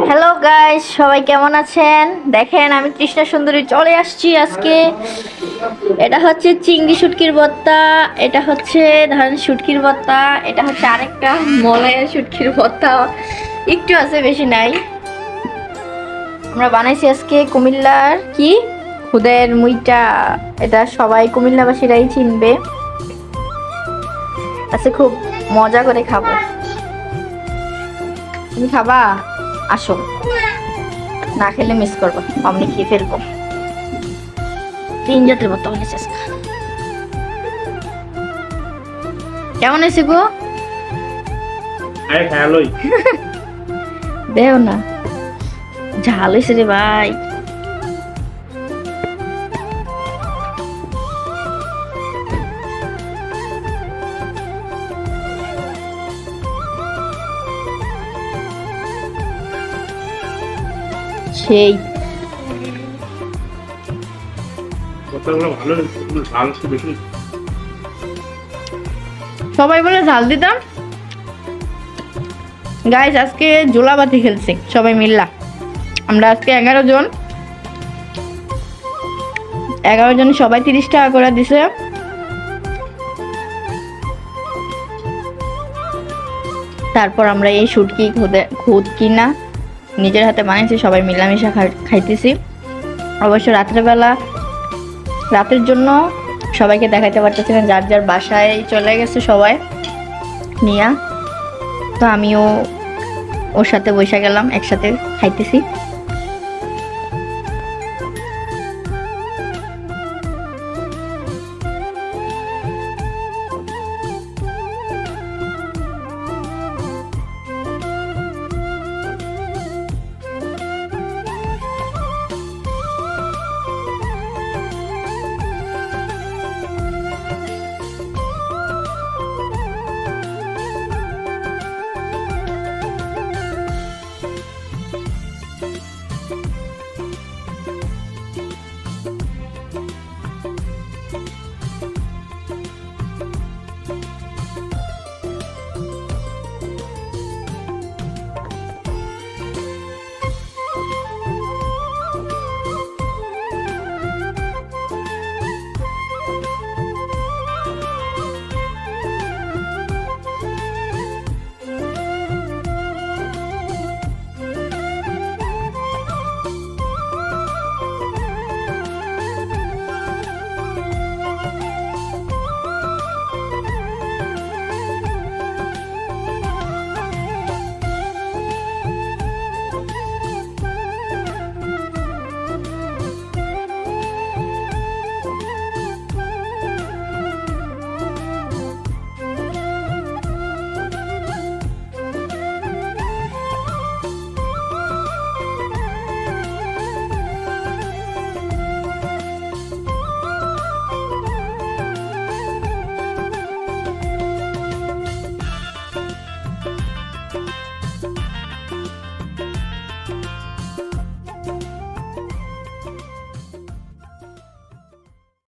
Hello guys, সবাই কেমন আছেন? দেখেন আমি কৃষ্ণা সুন্দরী চলে আসছি আজকে। এটা হচ্ছে চিংড়ি শুটকির ভর্তা, এটা হচ্ছে ধান শুটকির ভর্তা, এটা হচ্ছে আরেকটা মলাইয়ের শুটকির ভর্তা। একটু আছে, বেশি নাই। আমরা বানাইছি আজকে কুমিল্লার কি খুদের মুইটা। এটা সবাই কুমিল্লাবাসীরাই চিনবে। আজকে খুব মজা করে খাবো। তুমি খাবা? আসো, না খেলে মিস করবো। আমি খেয়ে ফেলবো। তিন জাতের মতো হয়েছে। কেমন হয়েছে গো? দেও না, ঝাল হয়েছে রে ভাই। সেই সবাই বলে ঝাল দিতাম। গাইস আজকে জোলাবাতি খেলছি সবাই মিল্লা। আমরা আজকে 11 জন, 11 জন সবাই 30 টাকা করে দিছে। তারপর আমরা এই শুটকি খুদ কিনা নিজের হাতে বানিয়েছি, সবাই মিলামিশা খাইতেছি। অবশ্য রাতের জন্য সবাইকে দেখাইতে পারতেছি না, যার যার বাসায় চলে গেছে সবাই নিয়া। তো আমিও ওর সাথে বসে গেলাম, একসাথে খাইতেছি।